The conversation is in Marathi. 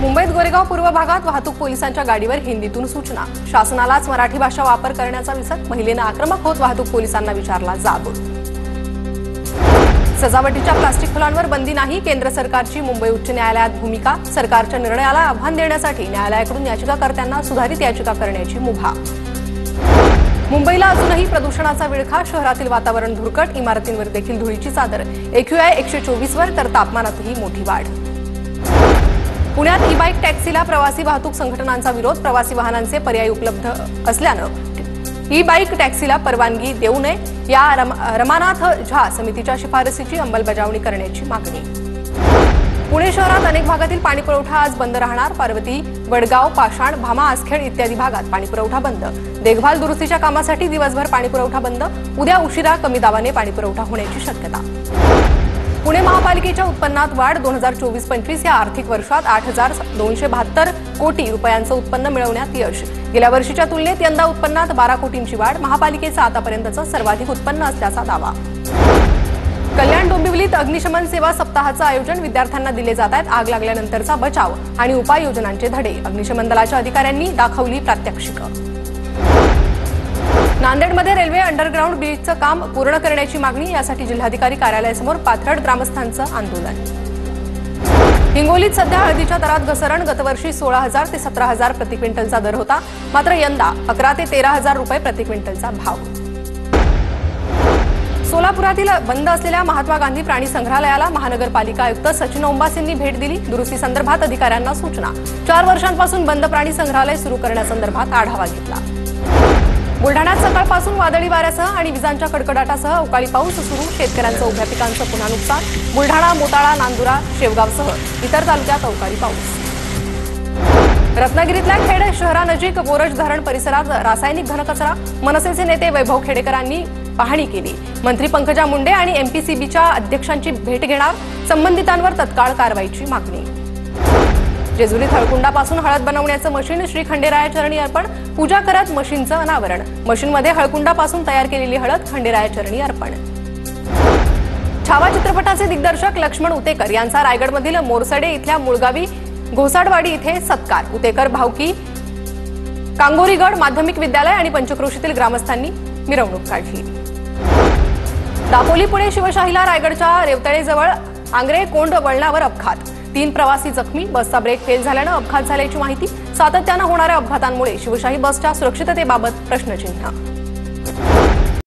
मुंबईत गोरेगाव पूर्व भागात वाहतूक पोलिसांच्या गाडीवर हिंदीतून सूचना। शासनालाच मराठी भाषा वापर करण्याचा विसर। महिलेने आक्रमक होत वाहतूक पोलिसांना विचारला जाब। सजावटीच्या प्लास्टिक फुलांवर बंदी नाही, केंद्र सरकारची मुंबई उच्च न्यायालयात भूमिका। सरकारच्या निर्णयाला आव्हान देण्यासाठी न्यायालयाकडून याचिकाकर्त्यांना सुधारित याचिका करण्याची मुभा। मुंबईला अजूनही प्रदूषणाचा विळखा, शहरातील वातावरण धुरकट, इमारतींवर देखील धुळीची चादर। AQI 124 वर तर तापमानातही मोठी वाढ। पुण्यात ई-बाईक टॅक्सीला प्रवासी वाहतूक संघटनांचा विरोध। प्रवासी वाहनांचे पर्याय उपलब्ध असल्यानं ई-बाईक टॅक्सीला परवानगी देऊ नये या रमानाथ झा समितीच्या शिफारसीची अंमलबजावणी करण्याची मागणी। पुणे शहरात अनेक भागातील पाणीपुरवठा आज बंद राहणार। पार्वती, वडगाव, पाषाण, भामा, आसखेड इत्यादी भागात पाणीपुरवठा बंद। देखभाल दुरुस्तीच्या कामासाठी दिवसभर पाणीपुरवठा बंद। उद्या उशिरा कमी दाबाने पाणीपुरवठा होण्याची शक्यता। पुणे महापालिकेच्या उत्पन्नात वाढ। 2024-25 या आर्थिक वर्षात 8,272 कोटी रुपयांचं उत्पन्न मिळवण्यात यश। गेल्या वर्षीच्या तुलनेत यंदा उत्पन्नात 12 कोटींची वाढ। महापालिकेचं आतापर्यंतचं सर्वाधिक उत्पन्न असल्याचा दावा। कल्याण डोंबिवलीत अग्निशमन सेवा सप्ताहाचं आयोजन। विद्यार्थ्यांना दिले जात आहेत आग लागल्यानंतरचा बचाव आणि उपाययोजनांचे धडे। अग्निशमन दलाच्या अधिकाऱ्यांनी दाखवली प्रात्यक्षिकं। नांदेडमध्ये रेल्वे अंडरग्राऊंड ब्रिजचं काम पूर्ण करण्याची मागणी। यासाठी जिल्हाधिकारी कार्यालयासमोर पाथर्ड ग्रामस्थांचं आंदोलन। हिंगोलीत सध्या हळदीच्या दरात घसरण। गतवर्षी 16,000 ते 17,000 प्रति क्विंटलचा दर होता, मात्र यंदा 11,000 ते 13,000 रुपये प्रति क्विंटलचा भाव। सोलापुरातील बंद असलेल्या महात्मा गांधी प्राणी संग्रहालयाला महानगरपालिका आयुक्त सचिन ओंबास यांनी भेट दिली। दुरुस्ती संदर्भात अधिकाऱ्यांना सूचना। 4 वर्षांपासून बंद प्राणी संग्रहालय सुरू करण्यासंदर्भात आढावा घेतला। बुलढाण्यात सकाळपासून वादळी वाऱ्यासह आणि विजांच्या कडकडाटासह अवकाळी पाऊस सुरू। शेतकऱ्यांचं उभ्या पिकांचं पुन्हा नुकसान। बुलढाणा, मोताळा, नांदुरा, शेवगावसह इतर तालुक्यात अवकाळी पाऊस। रत्नागिरीतल्या खेड शहरानजीक बोरज धरण परिसरात रासायनिक घनकचरा। मनसेचे नेते वैभव खेडेकरांनी पाहणी केली। मंत्री पंकजा मुंडे आणि MPCBच्या अध्यक्षांची भेट घेणार। संबंधितांवर तत्काळ कारवाईची मागणी। जेजुरीत हळकुंडापासून हळद बनवण्याचं मशीन। श्री खंडेराया चरणी अर्पण। पूजा करत मशीनचं अनावरण। मशीनमध्ये हळकुंडापासून तयार केलेली हळद खंडेराया चरणी अर्पण। छावा चित्रपटाचे दिग्दर्शक लक्ष्मण उतेकर यांचा रायगडमधील मोरसडे इथल्या मुळगावी घोसाडवाडी इथे सत्कार। उतेकर भावकी कांगोरीगड माध्यमिक विद्यालय आणि पंचक्रोशीतील ग्रामस्थांनी मिरवणूक काढली। दापोली पुणे शिवशाहीला रायगडच्या रेवतळेजवळ आंग्रे कोंड वळणावर अपघात। 3 प्रवासी जखमी। बसचा ब्रेक फेल झाल्यानं अपघात झाल्याची माहिती। सातत्यानं होणाऱ्या अपघातांमुळे शिवशाही बसच्या सुरक्षिततेबाबत प्रश्नचिन्ह।